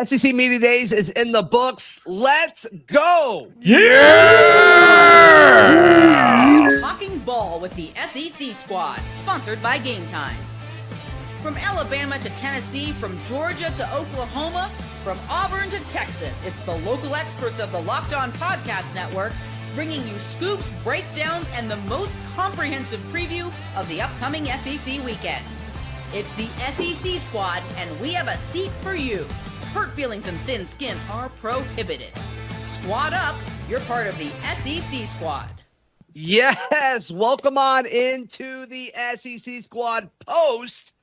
SEC Media Days is in the books. Let's go. Yeah! Talking ball with the SEC squad, sponsored by Game Time. From Alabama to Tennessee, from Georgia to Oklahoma, from Auburn to Texas, it's the local experts of the Locked On Podcast Network bringing you scoops, breakdowns, and the most comprehensive preview of the upcoming SEC weekend. It's the SEC squad, and we have a seat for you. Hurt feelings and thin skin are prohibited. Squad up, you're part of the SEC squad. Yes, welcome on into the SEC squad post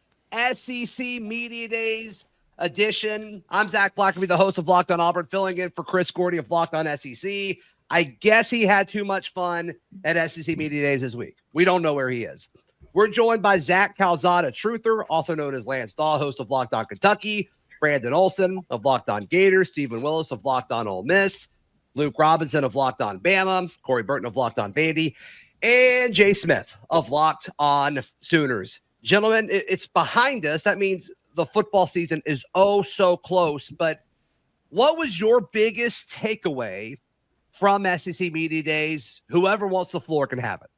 SEC Media Days edition. I'm Zach Blackerby, the host of Locked On Auburn, filling in for Chris Gordy of Locked On SEC. I guess he had too much fun at SEC Media Days this week. We don't know where he is. We're joined by Zach Calzada, truther, also known as Lance Dahl, host of Locked On Kentucky, Brandon Olson of Locked On Gators, Stephen Willis of Locked On Ole Miss, Luke Robinson of Locked On Bama, Corey Burton of Locked On Vandy, and Jay Smith of Locked On Sooners. Gentlemen, it's behind us. That means the football season is oh so close. But what was your biggest takeaway from SEC Media Days? Whoever wants the floor can have it.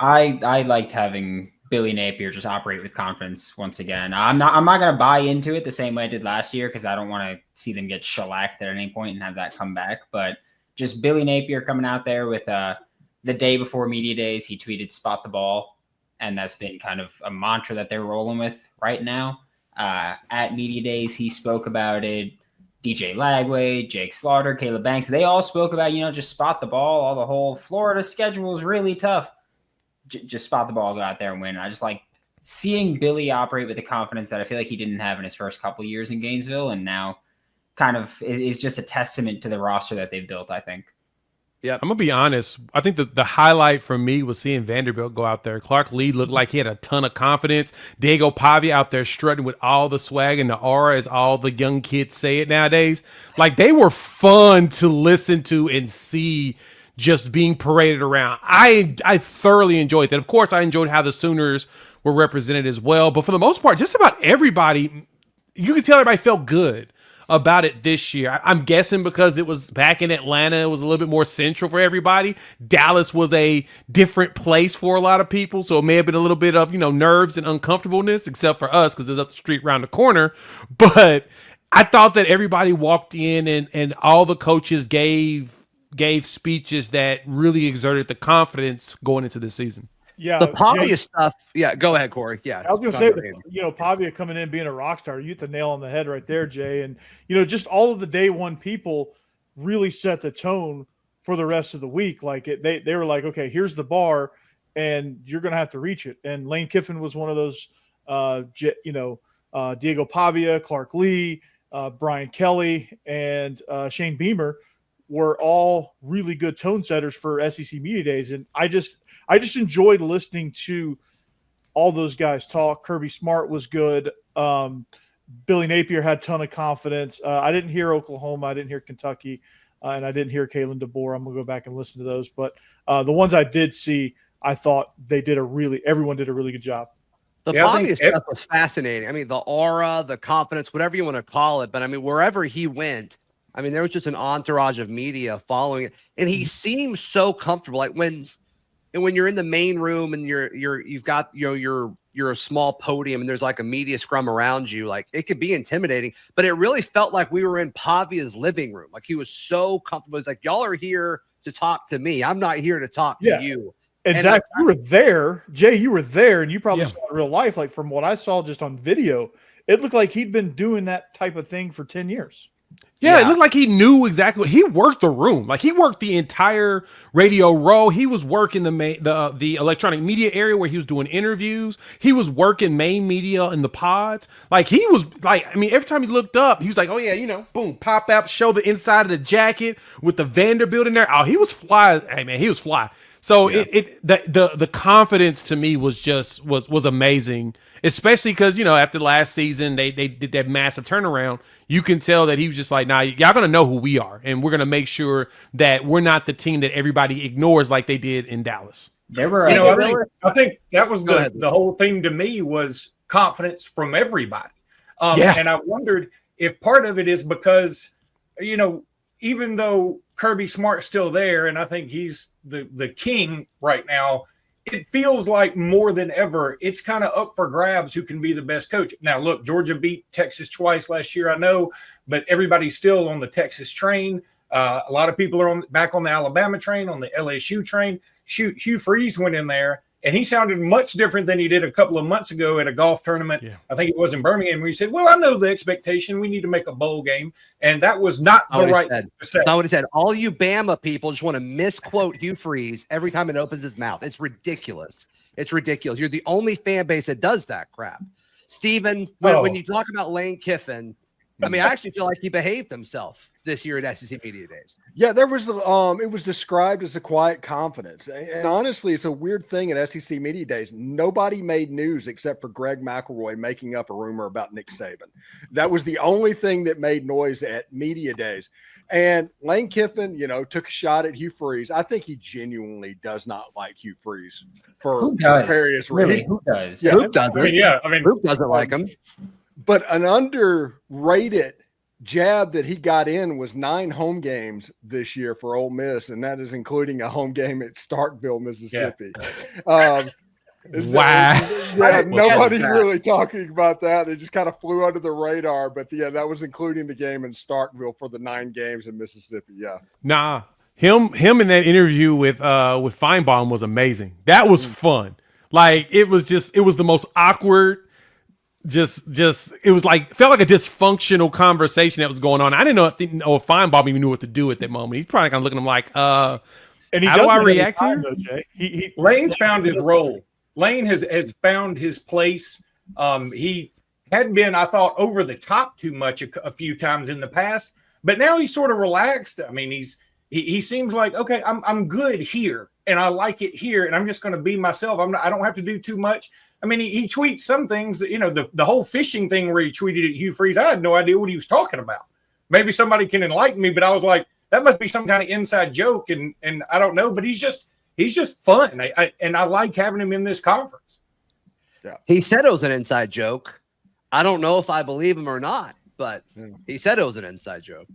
I liked having Billy Napier just operate with confidence once again. I'm not going to buy into it the same way I did last year because I don't want to see them get shellacked at any point and have that come back. But just Billy Napier coming out there with the day before Media Days, he tweeted "spot the ball," and that's been kind of a mantra that they're rolling with right now. At Media Days, he spoke about it. DJ Lagway, Jake Slaughter, Caleb Banks, they all spoke about, just spot the ball. All the whole Florida schedule is really tough. Just spot the ball, go out there and win. I just like seeing Billy operate with the confidence that I feel like he didn't have in his first couple of years in Gainesville, and now kind of is just a testament to the roster that they've built, I think. Yeah, I'm going to be honest. I think the highlight for me was seeing Vanderbilt go out there. Clark Lee looked like he had a ton of confidence. Diego Pavia out there strutting with all the swag and the aura, as all the young kids say it nowadays. Like, they were fun to listen to and see just being paraded around. I thoroughly enjoyed that. Of course, I enjoyed how the Sooners were represented as well. But for the most part, just about everybody, you could tell everybody felt good about it this year. I'm guessing because it was back in Atlanta, it was a little bit more central for everybody. Dallas was a different place for a lot of people, so it may have been a little bit of, nerves and uncomfortableness, except for us because it was up the street around the corner. But I thought that everybody walked in and all the coaches gave speeches that really exerted the confidence going into this season. Yeah, the Pavia stuff. Yeah, go ahead, Corey. Yeah, I was going to say, Pavia coming in being a rock star, you hit the nail on the head right there, Jay. And just all of the day one people really set the tone for the rest of the week. Like they were like, okay, here's the bar, and you're going to have to reach it. And Lane Kiffin was one of those. Diego Pavia, Clark Lee, Brian Kelly, and Shane Beamer were all really good tone setters for SEC Media Days. And I just enjoyed listening to all those guys talk. Kirby Smart was good. Billy Napier had a ton of confidence. I didn't hear Oklahoma. I didn't hear Kentucky. And I didn't hear Kalen DeBoer. I'm going to go back and listen to those. But the ones I did see, I thought everyone did a really good job. The Pavia stuff was fascinating. I mean, the aura, the confidence, whatever you want to call it. But, I mean, wherever he went, there was just an entourage of media following it, and he seems so comfortable. Like when you're in the main room and you've got you're a small podium and there's like a media scrum around you, like it could be intimidating. But it really felt like we were in Pavia's living room. Like he was so comfortable. He's like, y'all are here to talk to me. I'm not here to talk to you. And Zach, you were there. Jay, you were there, and you probably saw it in real life. Like from what I saw just on video, it looked like he'd been doing that type of thing for 10 years. Yeah, it looked like he knew exactly what he worked the room. Like he worked the entire radio row. He was working the electronic media area where he was doing interviews. He was working main media in the pods. Like he was like, every time he looked up, he was like, oh yeah, boom, pop out, show the inside of the jacket with the Vanderbilt in there. Oh, he was fly. Hey man, he was fly. So the confidence to me was amazing, especially because after last season they did that massive turnaround. You can tell that he was just like, nah, y'all gonna know who we are, and we're gonna make sure that we're not the team that everybody ignores like they did in Dallas. There were, I think that was the whole thing to me was confidence from everybody. And I wondered, if part of it is because, even though Kirby Smart's still there, and I think he's the king right now, it feels like more than ever, it's kind of up for grabs who can be the best coach. Now, look, Georgia beat Texas twice last year, I know, but everybody's still on the Texas train. A lot of people are back on the Alabama train, on the LSU train. Hugh Freeze went in there, and he sounded much different than he did a couple of months ago at a golf tournament. Yeah. I think it was in Birmingham, where he said, well, I know the expectation. We need to make a bowl game. And that was not the right thing to say. That's what he said. All you Bama people just want to misquote Hugh Freeze every time it opens his mouth. It's ridiculous. It's ridiculous. You're the only fan base that does that crap. Steven, when you talk about Lane Kiffin, I mean, I actually feel like he behaved himself this year at SEC Media Days. Yeah, there was it was described as a quiet confidence. And honestly, it's a weird thing at SEC Media Days. Nobody made news except for Greg McElroy making up a rumor about Nick Saban. That was the only thing that made noise at Media Days. And Lane Kiffin, took a shot at Hugh Freeze. I think he genuinely does not like Hugh Freeze for various reasons. Who does? Yeah. Who doesn't? Who doesn't like him? But an underrated jab that he got in was 9 home games this year for Ole Miss, and that is including a home game at Starkville, Mississippi. Wow. Nobody's really talking about that. It just kind of flew under the radar, but yeah, that was including the game in Starkville for the 9 games in Mississippi. Yeah. Nah, him in that interview with Feinbaum was amazing. That was fun. Like it was the most awkward. Just it was felt like a dysfunctional conversation that was going on. I didn't know if Feinbaum even knew what to do at that moment. He's probably kind of looking at him like, and he how do I react here? Lane's found his role. Lane has found his place. He had been, I thought, over the top too much a few times in the past, but now he's sort of relaxed. I mean, he seems like, okay, I'm good here, and I like it here, and I'm just going to be myself. I don't have to do too much. I mean, he tweets some things that, the whole fishing thing where he tweeted at Hugh Freeze, I had no idea what he was talking about. Maybe somebody can enlighten me, but I was like, that must be some kind of inside joke, and I don't know. But he's just fun, and I like having him in this conference. Yeah, he said it was an inside joke. I don't know if I believe him or not, but he said it was an inside joke.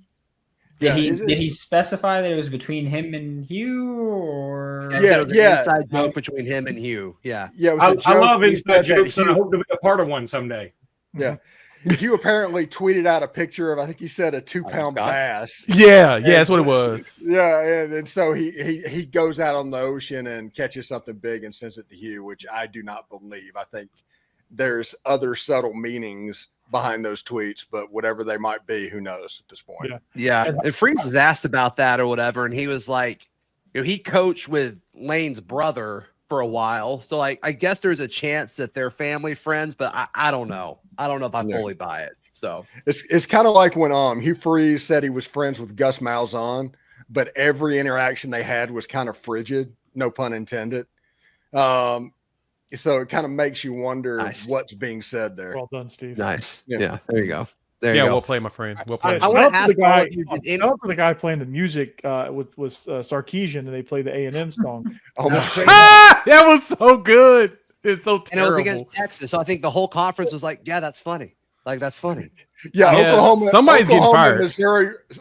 Did he specify that it was between him and Hugh, or inside joke between him and Hugh? Yeah. I love inside jokes, and I hope to be a part of one someday. Yeah. Hugh apparently tweeted out a picture of, I think he said, a 2-pound bass. Yeah, that's what it was. Yeah, and so he goes out on the ocean and catches something big and sends it to Hugh, which I do not believe. I think there's other subtle meanings behind those tweets, but whatever they might be, who knows at this point. Yeah. And Freeze was asked about that or whatever, and he was like, he coached with Lane's brother for a while, so I guess there's a chance that they're family friends, but I don't know. I don't know if I fully buy it. So it's kind of like when Hugh Freeze said he was friends with Gus Malzahn, but every interaction they had was kind of frigid, no pun intended. So it kind of makes you wonder what's being said there. Well done, Steve. Nice. Yeah. There you go. There you go. We'll play, my friend. We'll play. I want to ask the guy playing the music with Sarkeesian, and they play the A&M song. That was so good. It's so terrible. And it was against Texas, so I think the whole conference was like, "Yeah, that's funny. Like that's funny." Yeah, somebody's getting fired.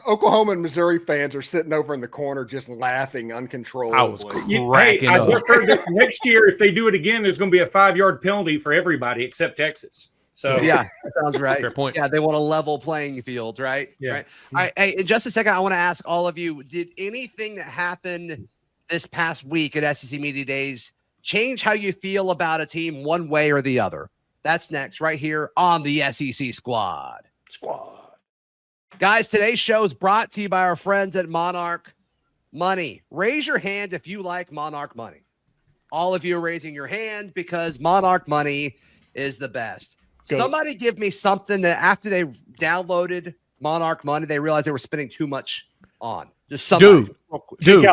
Oklahoma and Missouri fans are sitting over in the corner just laughing uncontrollably. I was cracking up. I just heard that next year, if they do it again, there's going to be a 5-yard penalty for everybody except Texas. So yeah, that sounds right. Fair point. Yeah, they want a level playing field, right? Yeah. Right. All right. Hey, in just a second, I want to ask all of you: did anything that happened this past week at SEC Media Days change how you feel about a team one way or the other? That's next, right here on the SEC Squad. Guys, today's show is brought to you by our friends at Monarch Money. Raise your hand if you like Monarch Money. All of you are raising your hand because Monarch Money is the best. Somebody give me something that after they downloaded Monarch Money, they realized they were spending too much on. Just somebody. Dude,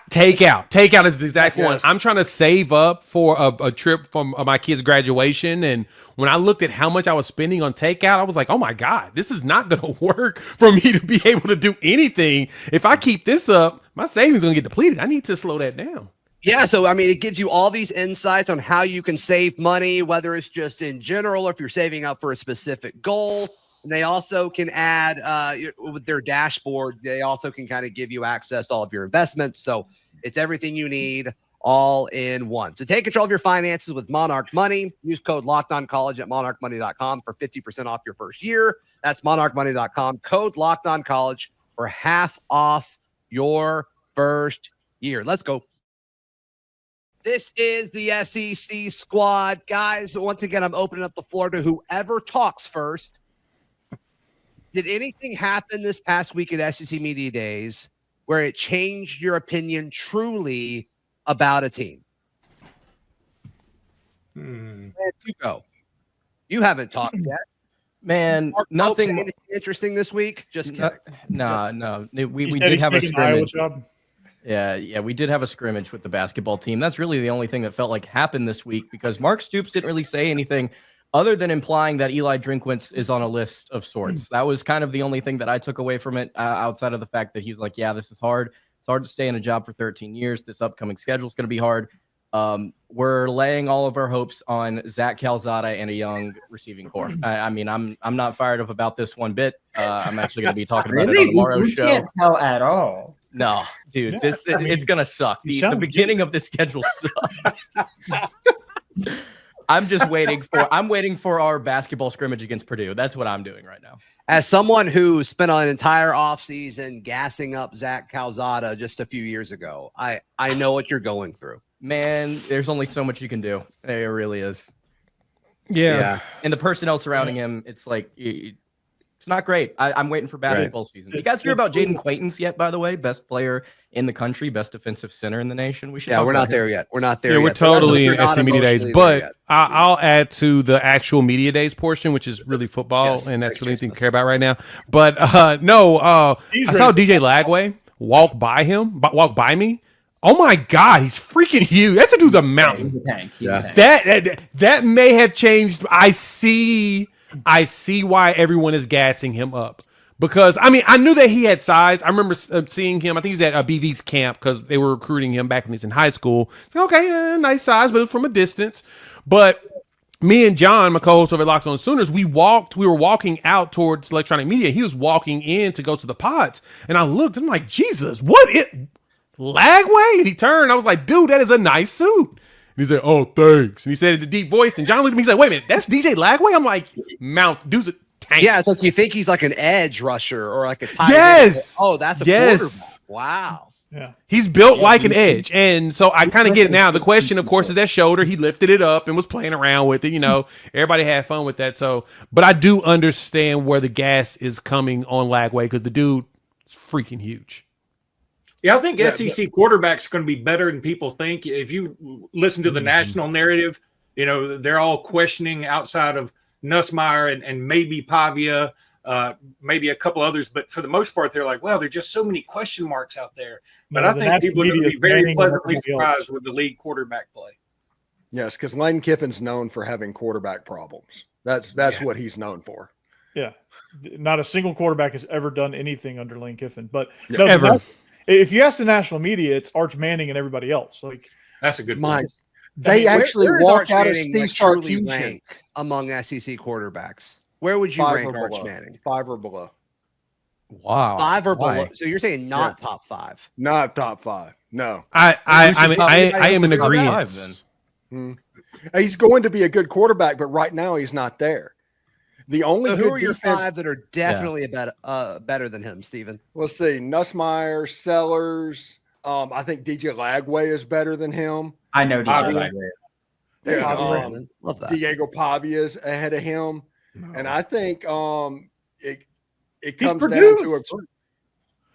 takeout is the exact one. I'm trying to save up for a trip from my kid's graduation, and when I looked at how much I was spending on takeout, I was like, oh my God, this is not going to work for me to be able to do anything. If I keep this up, my savings is going to get depleted. I need to slow that down. Yeah, so I mean, it gives you all these insights on how you can save money, whether it's just in general or if you're saving up for a specific goal And they also can add with their dashboard, they also can kind of give you access to all of your investments. So it's everything you need all in one. So take control of your finances with Monarch Money. Use code LOCKEDONCollege at monarchmoney.com for 50% off your first year. That's monarchmoney.com. Code LOCKEDONCollege for half off your first year. Let's go. This is the SEC squad. Guys, once again, I'm opening up the floor to whoever talks first. Did anything happen this past week at SEC Media Days where it changed your opinion truly about a team? You go. You haven't talked yet. Man, Mark nothing Pope, anything interesting this week. Just kidding. No. We He said did he's have a taking Iowa scrimmage. job. Yeah, we did have a scrimmage with the basketball team. That's really the only thing that felt like happened this week because Mark Stoops didn't really say anything other than implying that Eli Drinkwitz is on a list of sorts. That was kind of the only thing that I took away from it, outside of the fact that he's like, yeah, this is hard. It's hard to stay in a job for 13 years. This upcoming schedule is going to be hard. We're laying all of our hopes on Zach Calzada and a young receiving core. I mean, I'm not fired up about this one bit. I'm actually going to be talking about it on tomorrow's show. Can't tell at all. No, dude, Yeah, it's going to suck. The beginning of the schedule sucks. I'm waiting for our basketball scrimmage against Purdue. That's what I'm doing right now. As someone who spent an entire offseason gassing up Zach Calzada just a few years ago, I know what you're going through. Man, there's only so much you can do. There really is. Yeah. And the personnel surrounding him, it's like it's not great. I'm waiting for basketball season. You guys hear about Jaden Quaintance yet, by the way? Best player in the country, best defensive center in the nation. We should. Yeah, we're not there yet. We're not there Yeah, yet. we're totally in But SC Media Days. emotionally But there yet. I'll add to the actual Media Days portion, which is really football, Yes, and that's thanks, really anything to Jason. care about right now. But I saw DJ Lagway walk by me. Oh my God, he's freaking huge. That's a dude's a mountain. He's a tank. He's a tank. That may have changed. I see why everyone is gassing him up. Because, I mean, I knew that he had size. I remember seeing him. I think he was at BV's camp because they were recruiting him back when he was in high school. It's like, okay, nice size, but it was from a distance. But me and John, my co-host over at Locked On Sooners, we were walking out towards electronic media. He was walking in to go to the pods. And I looked, and I'm like, Jesus, Lagway? And he turned. I was like, dude, that is a nice suit. And he said, oh, thanks. And he said it in a deep voice. And John looked at me. He's like, wait a minute, that's DJ Lagway? I'm like, dude's a tank. Yeah, it's like you think he's like an edge rusher or like a tight Yes. end. Oh, that's a Yes. quarterback. Wow. Yeah. He's built like an edge. And so I kind of get it now. The question, of course, is that shoulder. He lifted it up and was playing around with it. You know, everybody had fun with that. So, but I do understand where the gas is coming on Lagway because the dude is freaking huge. Yeah, I think SEC quarterbacks are going to be better than people think. If you listen to the national narrative, you know, they're all questioning outside of Nussmeier and maybe Pavia, maybe a couple others. But for the most part, they're like, well, there's just so many question marks out there. But I think people are going to be very pleasantly surprised with the league quarterback play. Yes, because Lane Kiffin's known for having quarterback problems. That's what he's known for. Yeah. Not a single quarterback has ever done anything under Lane Kiffin. But Yeah. no, Ever. if you ask the national media, it's Arch Manning and everybody else. Like, That's a good My, point. they actually Where is walk Arch out of Manning, Steve like, truly Sarkisian. rank among SEC quarterbacks? Where would you 5 rank or Arch below. Manning? 5 or below. Wow. 5 or Why? below? So you're saying not top 5? Not top 5. No. I am in Top agreement. five, then. He's going to be a good quarterback, but right now he's not there. The only So good who are your defense, 5 that are definitely better than him, Steven? let's see, Nussmeier, Sellers. I think DJ Lagway is better than him. I know DJ Pavia. Lagway. Yeah, Brandon. Love that. Diego Pavia's ahead of him. And I think it He's comes down produced. to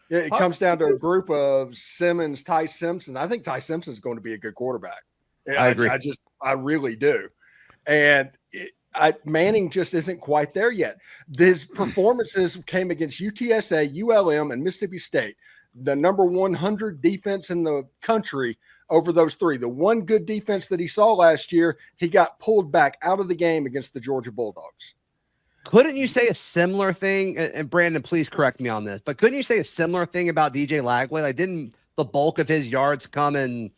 it comes down to a group of Simmons, Ty Simpson. I think Ty Simpson is going to be a good quarterback. I agree. I really do. And Manning just isn't quite there yet. His performances came against UTSA, ULM, and Mississippi State, the number 100 defense in the country over those 3. The one good defense that he saw last year, he got pulled back out of the game against the Georgia Bulldogs. Couldn't you say a similar thing? And Brandon, please correct me on this, but couldn't you say a similar thing about DJ Lagway? Like, didn't the bulk of his yards come in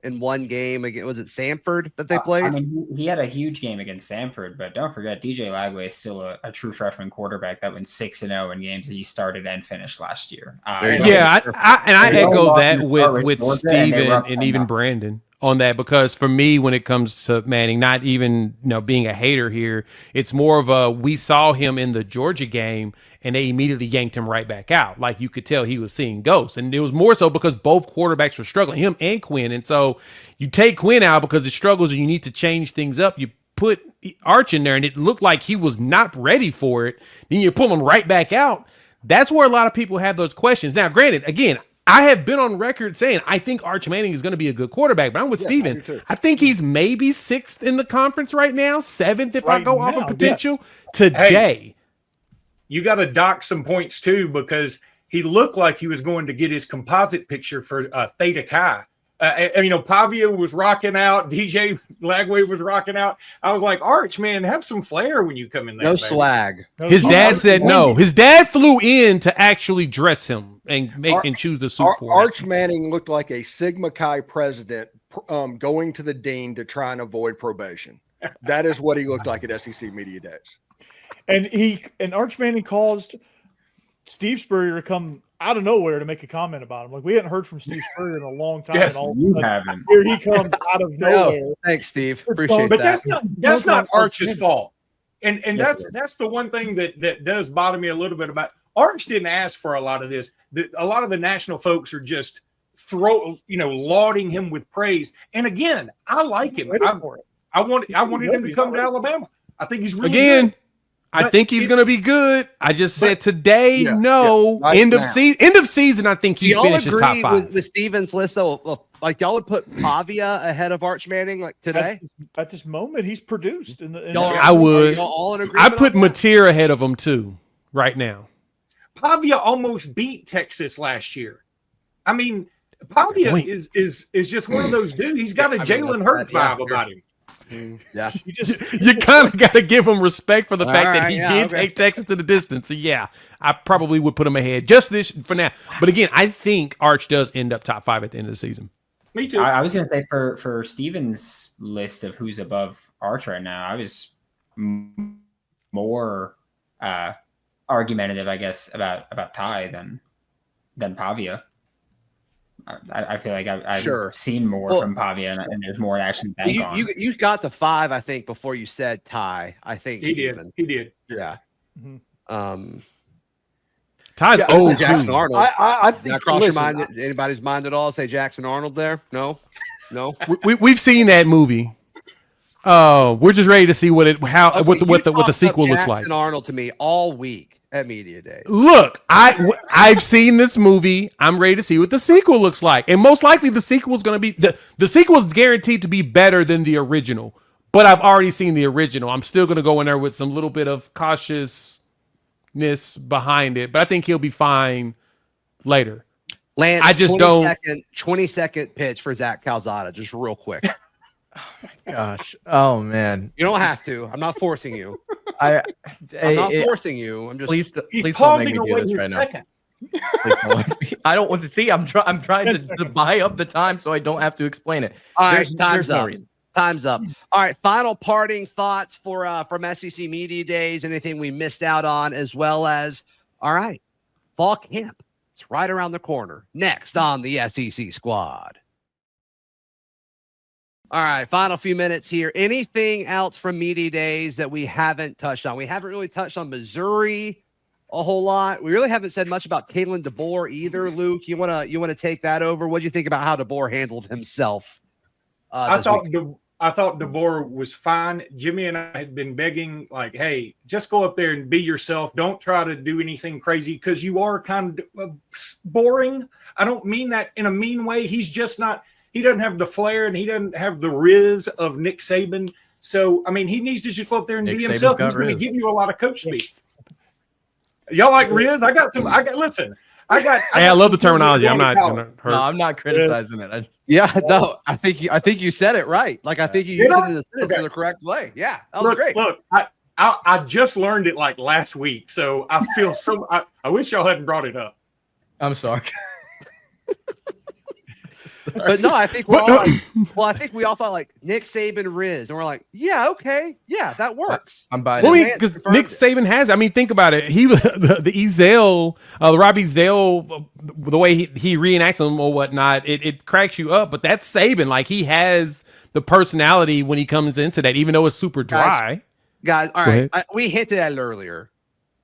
in one game. Was it Samford that they played? I mean, he had a huge game against Samford, but don't forget, DJ Lagway is still a true freshman quarterback that went 6-0 in games that he started and finished last year. I echo that with Georgia, Steven and and even Brandon on that, because for me, when it comes to Manning, not even being a hater here, it's more of we saw him in the Georgia game and they immediately yanked him right back out. Like, you could tell he was seeing ghosts, and it was more so because both quarterbacks were struggling, him and Quinn. And so you take Quinn out because he struggles and you need to change things up. You put Arch in there and it looked like he was not ready for it. Then you pull him right back out. That's where a lot of people have those questions. Now, granted, again, I have been on record saying I think Arch Manning is going to be a good quarterback, but I'm with Steven. I think he's maybe 6th in the conference right now, 7th if I go off of potential today. Hey, you got to dock some points too, because he looked like he was going to get his composite picture for Theta Chi. Pavia was rocking out. DJ Lagway was rocking out. I was like, Arch, man, have some flair when you come in there. No swag. His dad said no. His dad flew in to actually dress him and choose the suit for him. Arch Manning looked like a Sigma Chi president going to the dean to try and avoid probation. That is what he looked like at SEC Media Days. And Arch Manning caused Steve Spurrier to come out of nowhere to make a comment about him. Like, we hadn't heard from Steve Spurrier in a long time. Yeah, and all you haven't. Here he comes out of nowhere. Thanks, Steve. Appreciate But that. that's not Arch's fault. And Yes, that's the one thing that does bother me a little bit about Arch. Didn't ask for a lot of this. A lot of the national folks are just lauding him with praise. And again, I like him. I wanted him to come to Alabama. I think he's really good. I think he's going to be good. I just said today, no. Right End of now. season, I think he finishes top 5. With Steven's list, though, like y'all would put Pavia ahead of Arch Manning, like today? At this moment, he's produced. I would. All in I agreement put on that? Mateer ahead of him too, right now. Pavia almost beat Texas last year. I mean, Pavia is just one of those dudes. He's got a Jalen Hurts vibe about him. Yeah. You kind of got to give him respect for the fact that he did take Texas to the distance. So yeah, I probably would put him ahead just this for now. But again, I think Arch does end up top 5 at the end of the season. Me too. I was going to say for Steven's list of who's above Arch right now, I was more argumentative, I guess, about Ty than Pavia. I feel like I've seen more from Pavia, and there's more action. You got to 5, I think, before you said Ty. I think he did. Yeah. Mm-hmm. Ty's old Jackson too. Arnold. I Did think that cross your mind? Anybody's mind at all? Say Jackson Arnold there? No. We've seen that movie. We're just ready to see what the sequel looks like. Jackson Arnold to me all week at Media Day. Look, I've seen this movie. I'm ready to see what the sequel looks like, and most likely the sequel is going to be the sequel is guaranteed to be better than the original. But I've already seen the original. I'm still going to go in there with some little bit of cautiousness behind it, but I think he'll be fine later. Lance, I just 20-second pitch for Zach Calzada, just real quick. Gosh. Oh man. You don't have to. I'm not forcing you. I'm not forcing you. I'm just please He's don't make me pausing do away this his right now. seconds. Please don't let me. I don't want to see. I'm trying to buy up the time so I don't have to explain it. All right, There's time's no up. reason. Time's up. All right, final parting thoughts from SEC Media Days, anything we missed out on, as well as, all right, fall camp. It's right around the corner. Next on the SEC Squad. All right, final few minutes here. Anything else from Media Days that we haven't touched on? We haven't really touched on Missouri a whole lot. We really haven't said much about Kalen DeBoer either. Luke, you wanna take that over? What do you think about how DeBoer handled himself? I thought DeBoer was fine. Jimmy and I had been begging, like, hey, just go up there and be yourself. Don't try to do anything crazy because you are kind of boring. I don't mean that in a mean way. He's just not. He doesn't have the flair and he doesn't have the riz of Nick Saban. So, I mean, he needs to just go up there and Nick be Saban's himself. got He's going to riz. give you a lot of coach speak. Y'all like riz? Listen. I love the terminology. I'm not gonna hurt. No, I'm not criticizing it. No, I think you said it right. Like, I think you used it in the sentence in the correct way. Yeah, that was great. Look, I just learned it like last week, so I feel I wish y'all hadn't brought it up. I'm sorry. But no, I think we're all like, well, I think we all thought like Nick Saban, Riz, and we're like, yeah, okay, yeah, that works. I'm buying Well, it. because Nick Saban has. I mean, think about it. He the Ezell, Robbie Zell, the way he reenacts them or whatnot, it cracks you up. But that's Saban. Like he has the personality when he comes into that, even though it's super dry. Guys, all right, we hinted at it earlier.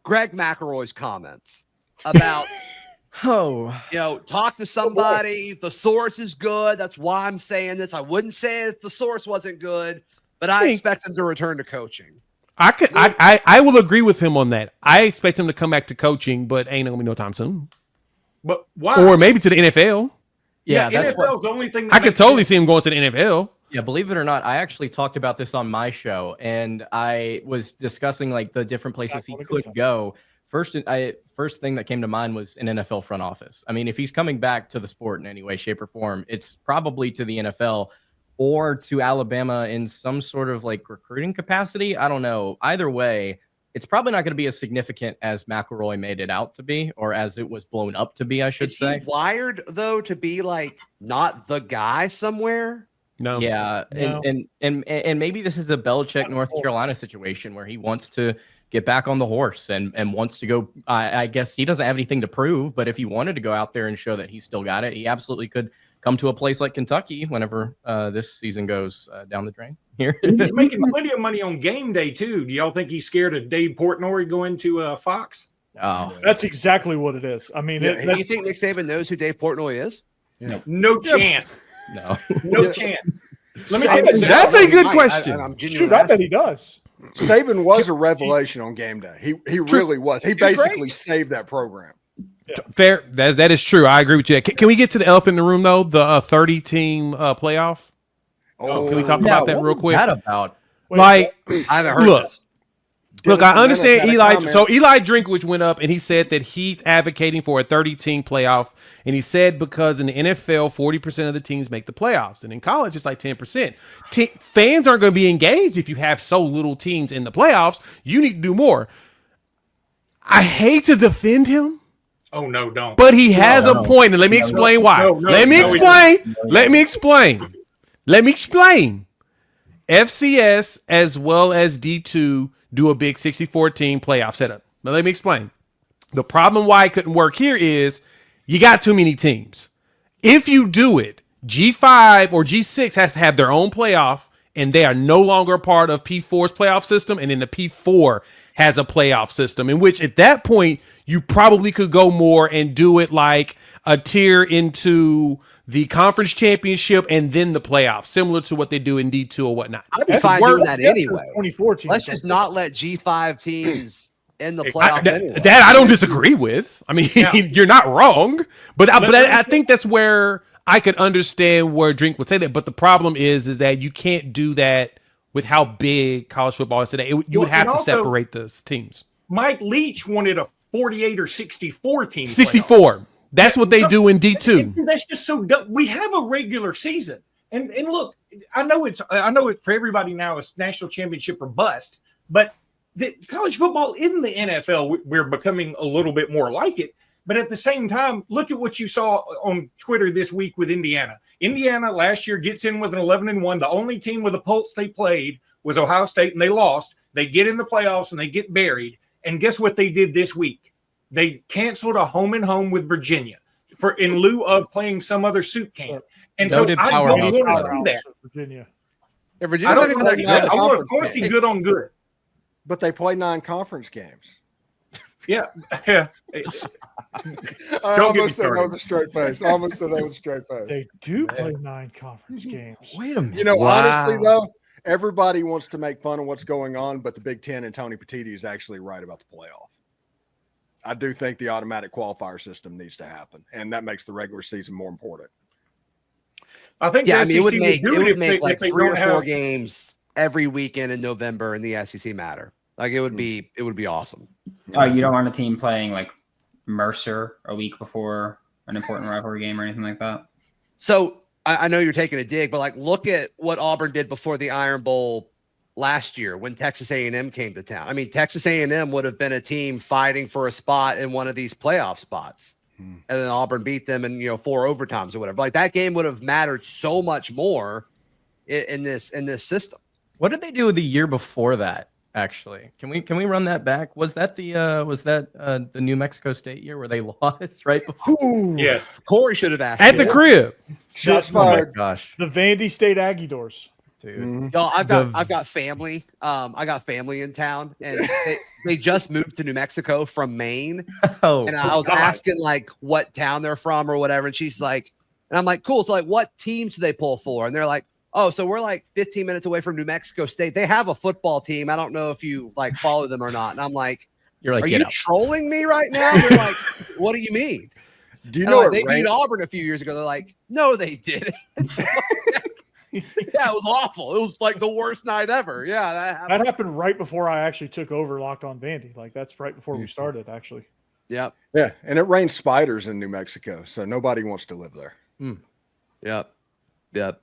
Greg McElroy's comments about. Talk to somebody. The source is good. That's why I'm saying this. I wouldn't say if the source wasn't good, but I expect him to return to coaching. I will agree with him on that. I expect him to come back to coaching, but ain't gonna be no time soon. But why? Or maybe to the NFL. Yeah, that's NFL's the only thing. I could totally see him going to the NFL. Yeah, believe it or not, I actually talked about this on my show, and I was discussing like the different places he could go. First thing that came to mind was an NFL front office. I mean, if he's coming back to the sport in any way, shape, or form, it's probably to the NFL or to Alabama in some sort of like recruiting capacity. I don't know. Either way, it's probably not going to be as significant as McElroy made it out to be, or as it was blown up to be, I should say. Is he wired though to be like not the guy somewhere? No. Yeah, No. And maybe this is a Belichick, North Carolina situation where he wants to get back on the horse and wants to go. I guess he doesn't have anything to prove, but if he wanted to go out there and show that he still got it, he absolutely could come to a place like Kentucky whenever this season goes down the drain here. He's making plenty of money on game day too. Do y'all think he's scared of Dave Portnoy going to Fox? Oh, That's exactly what it is. I mean, Do you think Nick Saban knows who Dave Portnoy is? No chance. No chance. Let me tell you this. That's a good question. I bet he does. Saban was a revelation on game day. He really was. He basically saved that program. Fair. That is true. I agree with you. Can we get to the elephant in the room though? The 30-team playoff. Can we talk about that real quick? What is that about? Like, I haven't heard this. Look, I understand Eli. So Eli Drinkwitz went up and he said that he's advocating for a 30-team playoff. And he said because in the NFL, 40% of the teams make the playoffs. And in college, it's like 10%. Fans aren't going to be engaged if you have so little teams in the playoffs. You need to do more. I hate to defend him. Oh, no, don't. But he has a point. And let me explain why. Let me explain. FCS as well as D2 do a big 64-team playoff setup. Now, let me explain. The problem why it couldn't work here is you got too many teams. If you do it, G5 or G6 has to have their own playoff, and they are no longer a part of P4's playoff system, and then the P4 has a playoff system, in which at that point, you probably could go more and do it like a tier into the conference championship and then the playoffs, similar to what they do in D2 or whatnot. I'd be fine doing that anyway. 24 teams. Let's just not let G5 teams in the playoff anyway. That I don't disagree with. I mean, you're not wrong, but I think that's where I could understand where Drink would say that. But the problem is that you can't do that with how big college football is today. You would have to separate those teams. Mike Leach wanted a 48 or 64 team. 64. Playoff. That's what they do in D2. That's just so dumb. We have a regular season. And look, I know it for everybody now it's national championship or bust, but the college football in the NFL, we're becoming a little bit more like it. But at the same time, look at what you saw on Twitter this week with Indiana. Indiana last year gets in with an 11-1. The only team with a pulse they played was Ohio State, and they lost. They get in the playoffs, and they get buried. And guess what they did this week? They canceled a home and home with Virginia in lieu of playing some other soup can. And so I don't want to see that. Virginia. Yeah, Virginia's not even that good. I want to see good on good. But they play 9 conference games. Yeah. I almost said that with a straight face. They do play 9 conference games. Wait a minute. You know, honestly, though, everybody wants to make fun of what's going on, but the Big Ten and Tony Petitti is actually right about the playoff. I do think the automatic qualifier system needs to happen, and that makes the regular season more important. I think it would make like 3 or 4 games every weekend in November in the SEC matter. Like it would be awesome. Oh, you don't want a team playing like Mercer a week before an important rivalry game or anything like that? So I know you're taking a dig, but like look at what Auburn did before the Iron Bowl last year when Texas A&M came to town. I mean, Texas A&M would have been a team fighting for a spot in one of these playoff spots. and then Auburn beat them in 4 overtimes or whatever. Like that game would have mattered so much more in this system. What did they do the year before that? Actually, can we run that back? Was that the New Mexico State year where they lost right before? Ooh, Yes. Corey should have asked At the crib. Shots Oh my fired. gosh, The Vandy State Aggie Doors. dude. Y'all, I've got family. I got family in town, and they just moved to New Mexico from Maine. Oh, And I was asking like what town they're from or whatever, and she's like, and I'm like, cool. So like, what teams do they pull for? And they're like, oh, so we're like 15 minutes away from New Mexico State. They have a football team. I don't know if you like follow them or not. And I'm like, you're like, are get you out. trolling me right now? They're like, what do you mean? Do you And know like, what they beat ranked? Auburn a few years ago? They're like, no, they didn't. Yeah, it was awful. It was like the worst night ever. Yeah, that happened. That happened right before I actually took over Locked On Vandy. Like that's right before we started, actually. Yep. Yeah, and it rains spiders in New Mexico, so nobody wants to live there. Yep. Yep.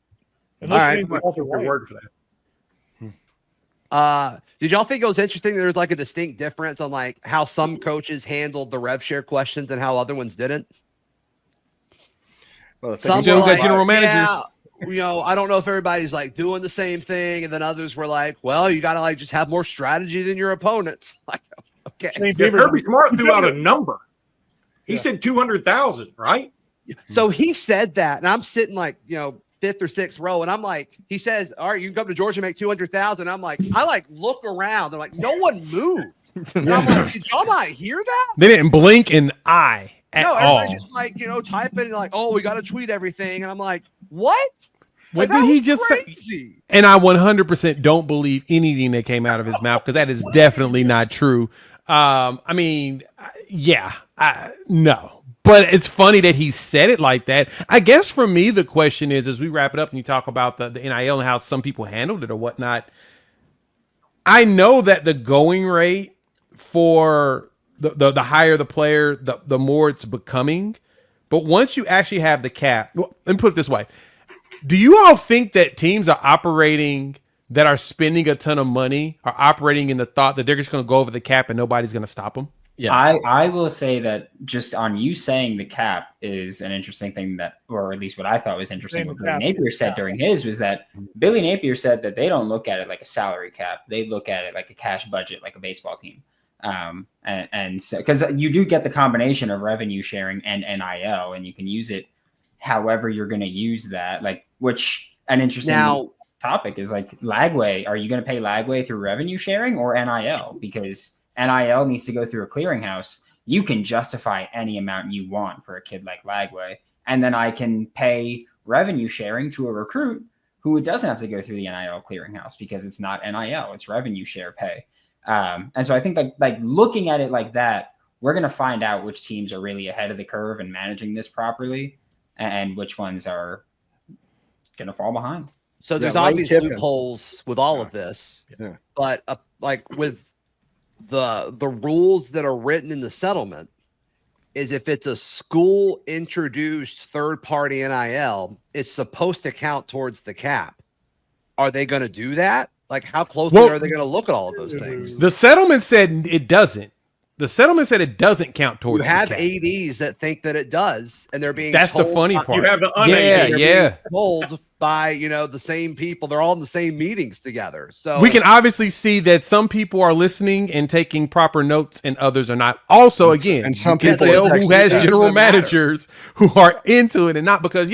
And those All right. names are Walter Good White. word for that. Did y'all think it was interesting there's like a distinct difference on like how some coaches handled the rev share questions and how other ones didn't? Well, the thing Some is, were Joe got like, general managers. yeah, I don't know if everybody's like doing the same thing, and then others were like, well, you got to like just have more strategy than your opponents. Like, okay. Shane Yeah, Beamer's- Kirby Smart threw out a number. He said 200,000, right? So he said that, and I'm sitting like, 5th or 6th row, and I'm like, he says, all right, you can come to Georgia and make 200,000. I'm like, I like look around. They're like, no one moved. And I'm like, did y'all not hear that? They didn't blink an eye at No, all. everybody's just like, typing like, oh, we got to tweet everything. And I'm like, what? What Like, did that he was just say? crazy. And I 100% don't believe anything that came out of his mouth because that is definitely not true. I mean, yeah, no. But it's funny that he said it like that. I guess for me, the question is, as we wrap it up and you talk about the NIL and how some people handled it or whatnot, I know that the going rate for the higher the player, the more it's becoming. But once you actually have the cap, well, let me put it this way. Do you all think that teams are operating that are spending a ton of money are operating in the thought that they're just going to go over the cap and nobody's going to stop them? Yes. I will say that just on you saying the cap is an interesting thing that, or at least what I thought was interesting, Saying what the Billy cap. Napier said during his was that Billy Napier said that they don't look at it like a salary cap. They look at it like a cash budget, like a baseball team. And so, because you do get the combination of revenue sharing and NIL, and you can use it however you're going to use that, like, which an interesting topic is like Lagway. Are you going to pay Lagway through revenue sharing or NIL? Because NIL needs to go through a clearinghouse. You can justify any amount you want for a kid like Lagway. And then I can pay revenue sharing to a recruit who doesn't have to go through the NIL clearinghouse because it's not NIL, it's revenue share pay. And so I think like looking at it like that, we're going to find out which teams are really ahead of the curve and managing this properly and which ones are going to fall behind. So there's Lane obvious Kiffin. loopholes with all of this, Yeah. but like with the rules that are written in the settlement is if it's a school introduced third party NIL, it's supposed to count towards the cap. Are they going to do that? Like how closely are they going to look at all of those things? The settlement said it doesn't. The settlement said it doesn't count towards You have the cap. ADs that think that it does, and they're being That's the told funny by- part. You have the Yeah, un-AD. yeah. told by the same people. They're all in the same meetings together. So We can obviously see that some people are listening and taking proper notes and others are not. Also, again, and some you can people tell it's who actually- has it general doesn't matter. managers who are into it and not because,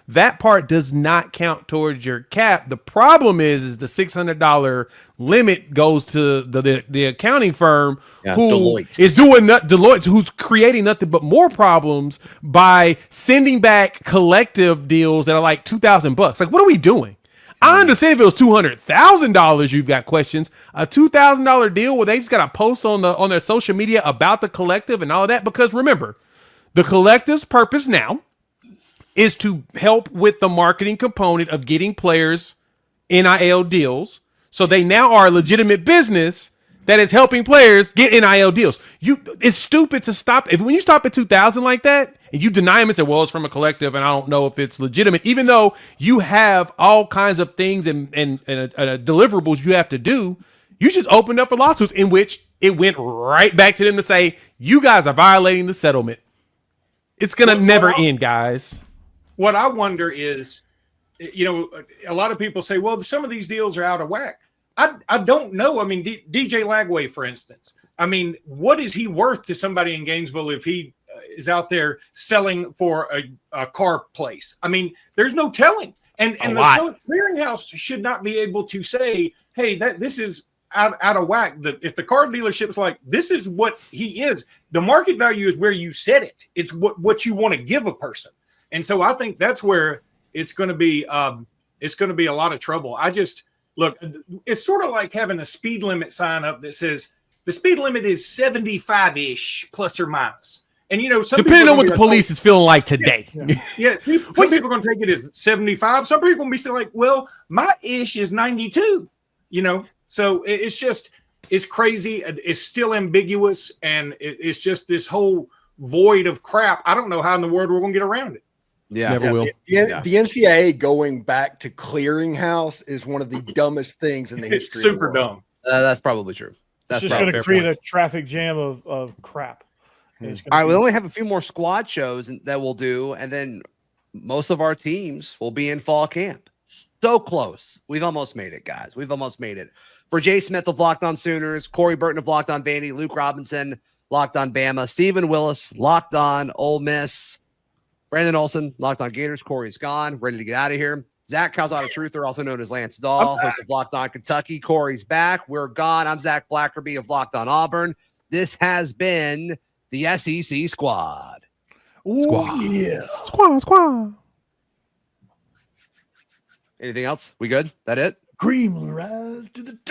that part does not count towards your cap. The problem is the $600 limit goes to the accounting firm who Deloitte. is doing Deloitte, who's creating nothing but more problems by sending back collective deals that are like $2,000. Like, what are we doing? I understand if it was $200,000, you've got questions. A $2,000 deal where they just got to post on their social media about the collective and all of that. Because remember, the collective's purpose now is to help with the marketing component of getting players NIL deals. So they now are a legitimate business that is helping players get NIL deals. It's stupid to stop. When you stop at 2,000 like that and you deny them and say, well, it's from a collective and I don't know if it's legitimate, even though you have all kinds of things and deliverables you have to do, you just opened up for lawsuits in which it went right back to them to say, you guys are violating the settlement. It's gonna never end, guys. What I wonder is, a lot of people say, well, some of these deals are out of whack. I don't know. I mean, DJ Lagway, for instance. I mean, what is he worth to somebody in Gainesville if he is out there selling for a car place? I mean, there's no telling. And the clearinghouse should not be able to say, hey, this is out of whack. If the car dealership's like, this is what he is, the market value is where you set it. It's what you want to give a person. And so I think that's where it's going to be a lot of trouble. Look, it's sort of like having a speed limit sign up that says the speed limit is 75-ish plus or minus. And, some depending on what the police is feeling like today. Yeah. Some people are going to take it as 75. Some people are going to be still like, well, my ish is 92, So it's crazy. It's still ambiguous. And it's just this whole void of crap. I don't know how in the world we're going to get around it. Yeah, never will. The NCAA going back to clearinghouse is one of the dumbest things in the history. It's super dumb. That's probably true. That's just going to create a traffic jam of crap. All right, we only have a few more squad shows that we'll do, and then most of our teams will be in fall camp. So close. We've almost made it, guys. We've almost made it. For Jay Smith of Locked On Sooners, Corey Burton of Locked On Vandy, Luke Robinson, Locked On Bama, Stephen Willis, Locked On Ole Miss, Brandon Olson, Locked On Gators. Corey's gone, ready to get out of here. Zach Calzada Truther, also known as Lance Dahl, host of Locked On Kentucky. Corey's back. We're gone. I'm Zach Blackerby of Locked On Auburn. This has been the SEC Squad. Ooh, yeah. Squad. Anything else? We good? That it? Cream will rise to the top.